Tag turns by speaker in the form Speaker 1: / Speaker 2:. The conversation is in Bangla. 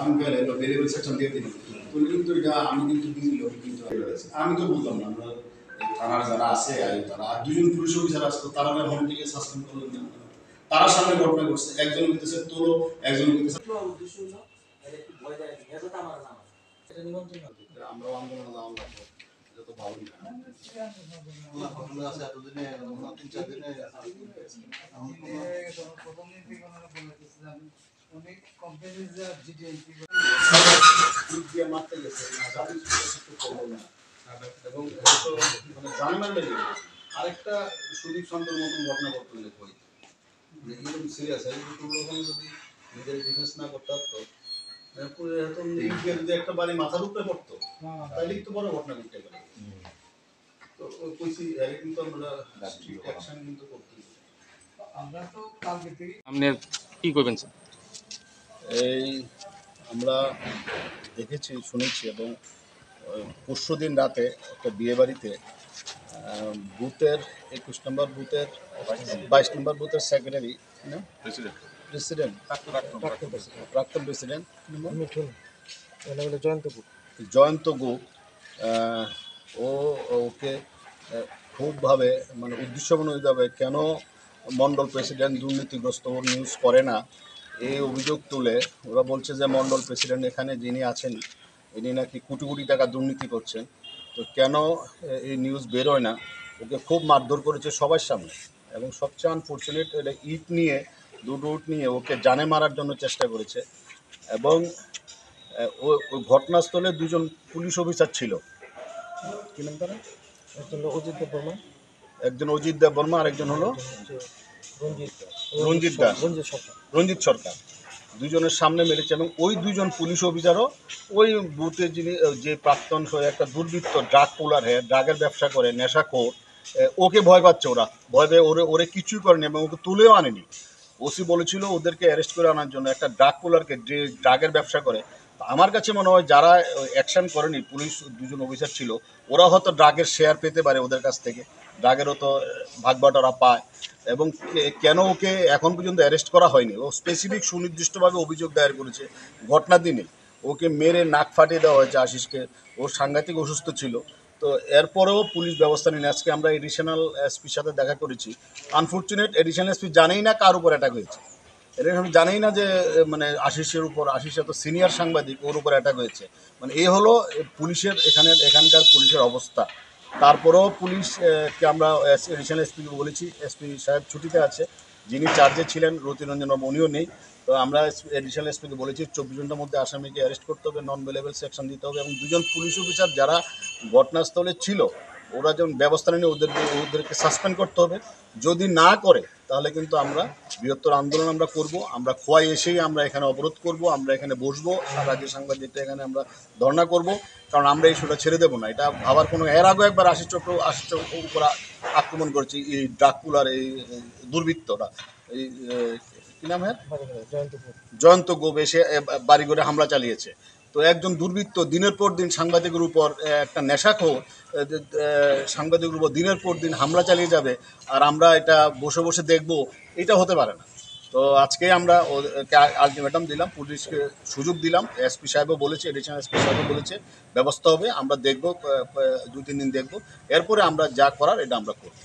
Speaker 1: আমি গেলে ভেরিয়েবল সেকশন দিয়ে দিই তুমি কিন্তু এটা আমি কিন্তু দিল কিন্তু আমি তো বুঝলাম না আমরা থানার যারা আছে তারা আর দুজন পুলিশ অফিসার আছে তারা হোম থেকে সাসপেন্ড করলেন না তারা সামনে ঘটনা ঘটছে একজন বলতেছে তোলো একজন বলতেছে
Speaker 2: উদ্দেশ্য হলো একটু ভয় দেয় হেজত আমার নাম এটা নিমন্ত্রণ
Speaker 1: আমরাও আন্দোলনে যাওয়ার লাগবে এটা তো ভালো না
Speaker 3: আছে এতদিনে 3-4 দিনে
Speaker 4: প্রথম দিন থেকে ওনারা বলেছিলেন অনেক কোম্পানিজ জিডিএনপি
Speaker 1: দিয়ে মারতে গেছে এবং মানে জানার লেগে আরেকটা সুদীপ শান্তর মতন ঘটনা ঘটতে গেলে কই এরকম সিরিয়াস হয় যদি নিজের ডিফেন্স না করতে পারতো যদি একটা বাড়ি মাথার উপরে পড়তো তাহলে একটু বড় ঘটনা ঘটতে পারে তো কইছি কিন্তু আমরা অ্যাকশন কিন্তু করতে
Speaker 4: আমরা তো কালকে থেকে
Speaker 5: আপনি কি করবেন স্যার?
Speaker 1: এই আমরা দেখেছি শুনেছি এবং পরশুদিন রাতে একটা বিয়ে বাড়িতে বুথের 21 নম্বর বুথের 22 নম্বর বুথের সেক্রেটারি প্রেসিডেন্ট প্রাক্তন প্রেসিডেন্ট জয়ন্ত গুপ ওকে খুবভাবে মানে উদ্দেশ্যমূলকভাবে কেন মণ্ডল প্রেসিডেন্ট দুর্নীতিগ্রস্ত নিউজ করে না এই অভিযোগ তুলে ওরা বলছে যে মণ্ডল প্রেসিডেন্ট এখানে যিনি আছেন ইনি নাকি কোটি কোটি টাকা দুর্নীতি করছেন তো কেন এই নিউজ বেরোয় না ওকে খুব মারধর করেছে সবার সামনে এবং সবচেয়ে আনফর্চুনেট ইট নিয়ে দুটো ইট নিয়ে ওকে জানে মারার জন্য চেষ্টা করেছে এবং ওই ঘটনাস্থলে দুজন পুলিশ অফিসার ছিল কি নাম তারা একজন অজিত দেব বর্মা আর একজন হলো রঞ্জিত সরকার দুজনের সামনে মেরেছে এবং ওই দুজন পুলিশ অফিসারও ওই বুথে যিনি যে প্রাক্তন একটা দুর্বৃত্ত ড্রাগ পুলার ড্রাগের ব্যবসা করে নেশাখোর ওকে ভয় পাচ্ছে ওরা ভয় পেয়ে ওরে কিছুই করেনি এবং ওকে তুলেও আনেনি ওসি বলেছিল ওদেরকে অ্যারেস্ট করে আনার জন্য একটা ড্রাগ পুলারকে যে ড্রাগের ব্যবসা করে আমার কাছে মনে হয় যারা অ্যাকশন করেনি পুলিশ দুজন অফিসার ছিল ওরা হয়তো ড্রাগের শেয়ার পেতে পারে ওদের কাছ থেকে ড্রাগেরও তো ভাগবাটোরা পায় এবং কেন ওকে এখন পর্যন্ত অ্যারেস্ট করা হয়নি ও স্পেসিফিক সুনির্দিষ্টভাবে অভিযোগ দায়ের করেছে ঘটনার দিনে ওকে মেরে নাক ফাটিয়ে দেওয়া হয়েছে আশিসকে ও সাংঘাতিক অসুস্থ ছিল তো এরপরেও পুলিশ ব্যবস্থা নিন আজকে আমরা এডিশনাল এসপির সাথে দেখা করেছি আনফর্চুনেট এডিশনাল এসপি জানেই না কার উপর অ্যাটাক হয়েছে এটা আমি জানেই না যে মানে আশিসের উপর আশিস এত সিনিয়র সাংবাদিক ওর উপর অ্যাটাক হয়েছে মানে এই হলো পুলিশের এখানকার পুলিশের অবস্থা তারপরেও পুলিশকে আমরা এডিশনাল এসপিকে বলেছি এসপি সাহেব ছুটিতে আছে যিনি চার্জে ছিলেন রতিরঞ্জন বাবু উনিও নেই তো আমরা এডিশনাল এসপিকে বলেছি 24 ঘন্টার মধ্যে আসামিকে অ্যারেস্ট করতে হবে নন বেলেবল সেকশন দিতে হবে এবং দুজন পুলিশ অফিসার যারা ঘটনাস্থলে ছিল ওরা যেমন ব্যবস্থা নিয়ে ওদেরকে সাসপেন্ড করতে হবে যদি না করে তাহলে কিন্তু আমরা বৃহত্তর আন্দোলন আমরা করব আমরা খোয়াই এসেই আমরা এখানে অবরোধ করব আমরা এখানে বসবো রাজ্যের সাংবাদিকটা এখানে আমরা ধর্ণা করব কারণ আমরা এই শোটা ছেড়ে দেবো না এটা ভাবার কোনো এর আগেও একবার আশিস চক্র উপর আক্রমণ করেছি এই ড্রাকুলার এই দুর্বৃত্তরা এই কী নাম জয়ন্ত গোপ এসে বাড়িঘরে হামলা চালিয়েছে তো একজন দুর্বৃত্ত দিনের পর দিন সাংবাদিকের উপর একটা নেশাখোর সাংবাদিকের উপর দিনের পর দিন হামলা চালিয়ে যাবে আর আমরা এটা বসে বসে দেখব এটা হতে পারে না তো আজকে আমরা আলটিমেটাম দিলাম পুলিশকে সুযোগ দিলাম এসপি সাহেবও বলেছে এডিশনাল এসপি সাহেবও বলেছে ব্যবস্থা হবে আমরা দেখব 2-3 দিন দেখব এরপরে আমরা যা করার এটা আমরা করব